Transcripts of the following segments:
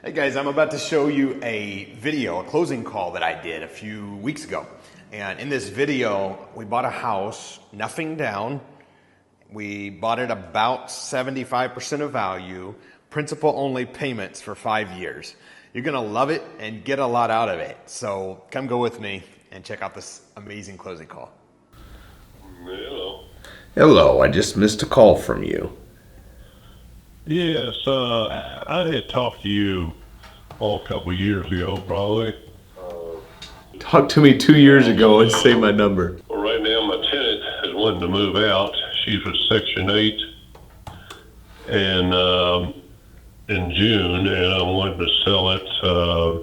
Hey guys, I'm about to show you a video, a closing call that I did a few weeks ago. And in this video, we bought a house, nothing down. We bought it about 75% of value, principal only payments for 5 years. You're gonna love it and get a lot out of it. So come go with me and check out this amazing closing call. Hello. Hello, I just missed a call from you. Yes, I had talked to you a couple of years ago, probably. Talk to me 2 years ago and say my number. Well, right now my tenant is wanting to move out. She's with Section 8 and in June, and I'm wanting to sell it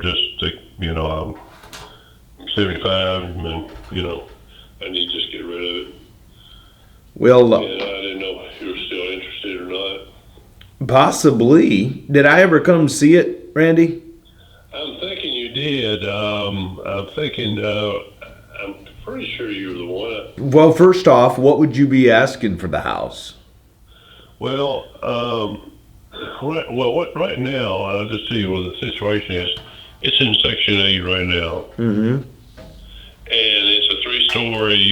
just to, I'm 75, and, I need to just get rid of it. Well, And I didn't know if you were still interested or not. possibly. Did I ever come see it, Randy? I'm thinking you did. I'm thinking, I'm pretty sure you were the one. Well, first off, what would you be asking for the house? Well, right now, I'll just tell you what the situation is. It's in Section 8 right now. Mm-hmm. And it's a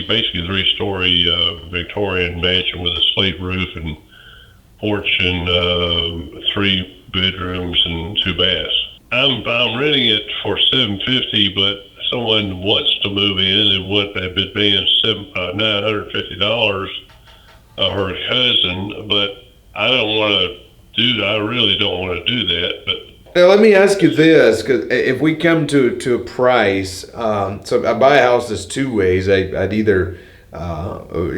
basically three-story Victorian mansion with a slate roof and porch and 3 bedrooms and 2 baths. I'm renting it for $750, but someone wants to move in and they've been paying $950. Her cousin, but I really don't want to do that. But Now, let me ask you this, because if we come to a price, so I buy a house that's 2 ways. I'd either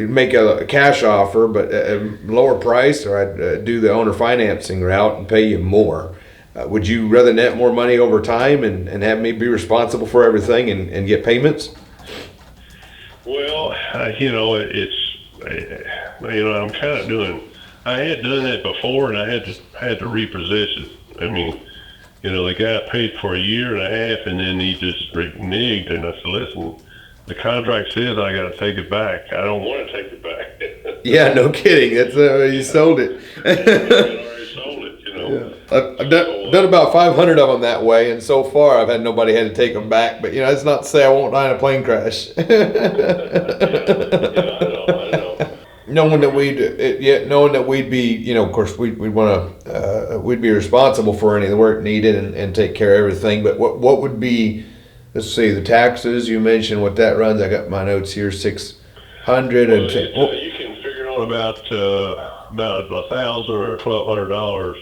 make a cash offer, but at a lower price, or I'd do the owner financing route and pay you more. Would you rather net more money over time and have me be responsible for everything and get payments? well, I'm kind of doing. I had done that before, and I had to repossess it. I mean, the guy paid for a year and a half, and then he just reneged. And I said, "Listen, the contract says I got to take it back. I don't want to take it back." Yeah, no kidding. That's you sold it. I already sold it, Yeah. I've done about 500 of them that way, and so far I've had nobody had to take them back. But that's not to say I won't die in a plane crash. Yeah, I know. Knowing that we'd be, of course, we'd want to, we'd be responsible for any of the work needed and take care of everything. But what would be, let's see, the taxes? You mentioned what that runs. I got my notes here, 600 and. You can figure out about $1,000 or $1,200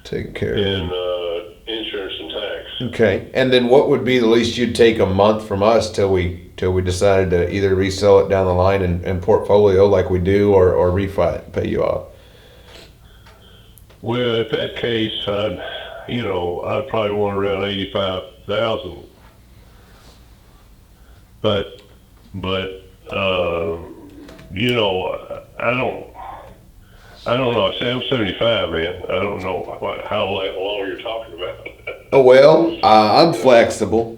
Taking care in insurance and tax. Okay, and then what would be the least you'd take a month from us till we decided to either resell it down the line and portfolio like we do, or refi it and pay you off? Well, in that case, I'd probably want around 85,000. But I don't know. I'm 75, man. I don't know how long you're talking about. Oh well, I'm flexible.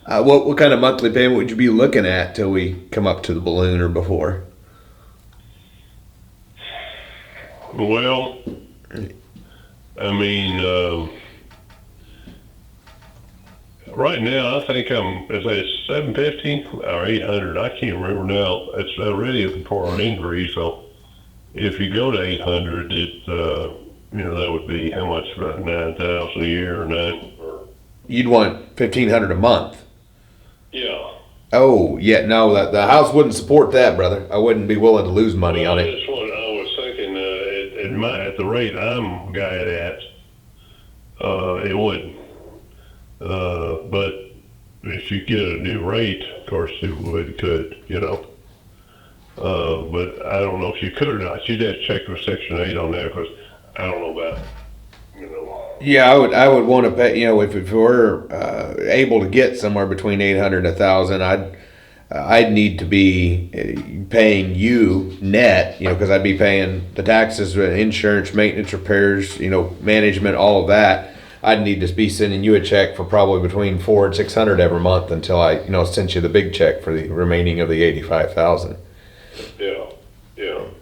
What kind of monthly payment would you be looking at till we come up to the balloon or before? Well, I mean, right now I think is that 750 or 800? I can't remember now. It's already for an injury, so if you go to 800, that would be how much? About 9,000 a year, You'd want 1,500 a month. Yeah. Oh yeah, no, the house wouldn't support that, brother. I wouldn't be willing to lose money on it. That's what I was thinking. At the rate I'm guided at, it wouldn't. But if you get a new rate, of course it could. But I don't know if you could or not. You'd have to check with Section 8 on that, because I don't know about. Yeah, I would want to pay. If we're able to get somewhere between 800 and 1,000, I'd need to be paying you net. Because I'd be paying the taxes, insurance, maintenance, repairs, management, all of that. I'd need to be sending you a check for probably between 400 and 600 every month until I, sent you the big check for the remaining of the 85,000. Yeah.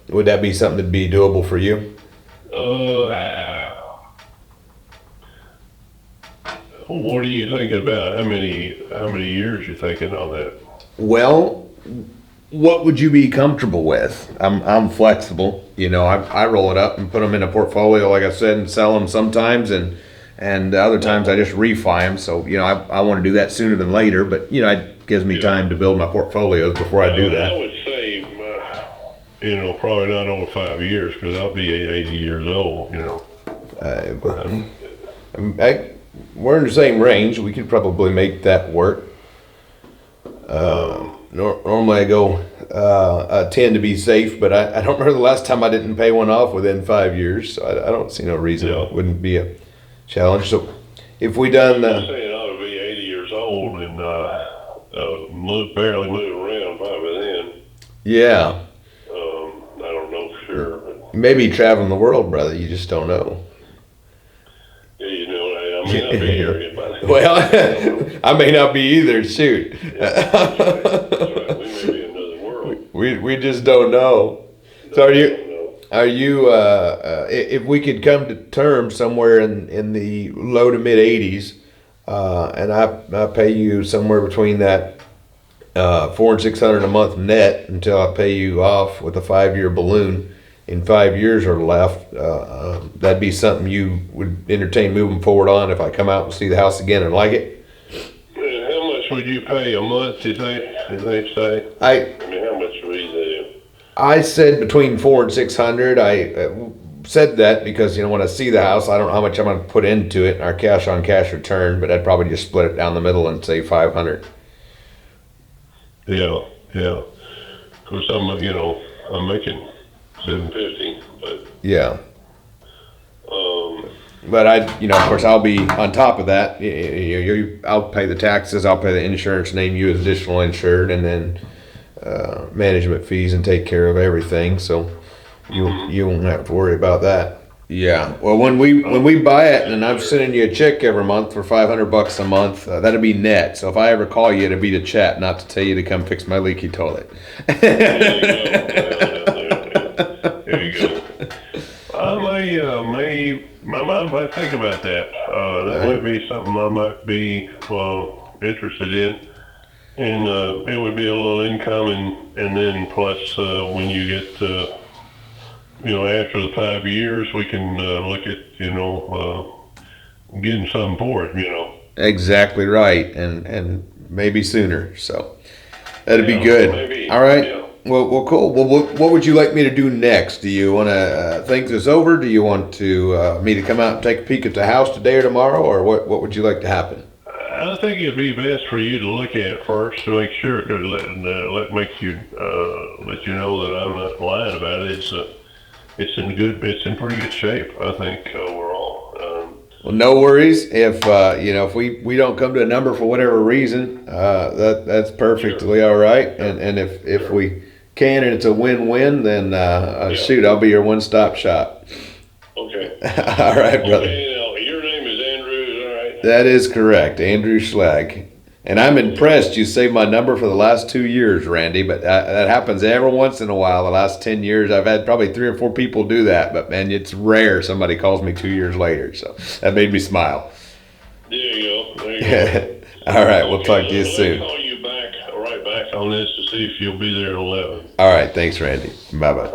Would that be something that'd be doable for you? What are you thinking about? How many years you thinking on that? Well, what would you be comfortable with? I'm flexible. You know, I roll it up and put them in a portfolio, like I said, and sell them sometimes, and other times I just refi them. So you know, I want to do that sooner than later, but you know, it gives me time to build my portfolios before I do that. I would say, you know, probably not over 5 years because I'll be 80 years old. You know. We're in the same range. We could probably make that work. Normally I go, I tend to be safe, but I don't remember the last time I didn't pay one off within 5 years. So I don't see no reason it wouldn't be a challenge. So if we done, I'm saying I ought to be 80 years old and barely move around by then. Yeah. I don't know for sure. But maybe traveling the world, brother. You just don't know. yeah, you know, I may not be here by then. Well, I may not be either. Shoot. That's right. We may be in another world. We just don't know. So are you if we could come to terms somewhere in the low to mid 80s, and I pay you somewhere between that 400 and 600 a month net until I pay you off with a 5-year balloon in 5 years or left, that'd be something you would entertain moving forward on if I come out and see the house again and like it? And how much would you pay a month, did they say? I mean, how much would you do? I said between 400 and 600. I said that because, you know, when I see the house, I don't know how much I'm going to put into it in our cash on cash return, but I'd probably just split it down the middle and say 500. Yeah. Of course, I'm making 750, but yeah. But of course, I'll be on top of that. I'll pay the taxes, I'll pay the insurance, name you as additional insured, and then management fees and take care of everything. So you won't have to worry about that. Yeah. Well, when we buy it, and I'm sending you a check every month for $500 a month, that'll be net. So if I ever call you, it'll be to chat, not to tell you to come fix my leaky toilet. There you go. I might think about that. That might be something I might be interested in. And it would be a little income, and then plus when you get, after the 5 years, we can look at, getting something for it, Exactly right, and maybe sooner. So that'd be good. Maybe. All right. Yeah. Well, cool. Well, what would you like me to do next? Do you want to think this over? Do you want to me to come out and take a peek at the house today or tomorrow, or what would you like to happen? I think it'd be best for you to look at it first to make sure to let you know that I'm not lying about it. It's in pretty good shape, I think, overall. Well, no worries. If we don't come to a number for whatever reason, that's perfectly all right. And if we can and it's a win-win, then shoot, I'll be your one-stop shop. Okay. All right, brother. Okay, your name is Andrew, is that right? That is correct, Andrew Schlag. And I'm impressed you saved my number for the last 2 years, Randy, but that happens every once in a while. The last 10 years, I've had probably 3 or 4 people do that, but man, it's rare somebody calls me 2 years later. So that made me smile. There you go. All right, we'll talk to you soon. I'll call you right back on this to see if you'll be there at 11. All right, thanks, Randy. Bye-bye.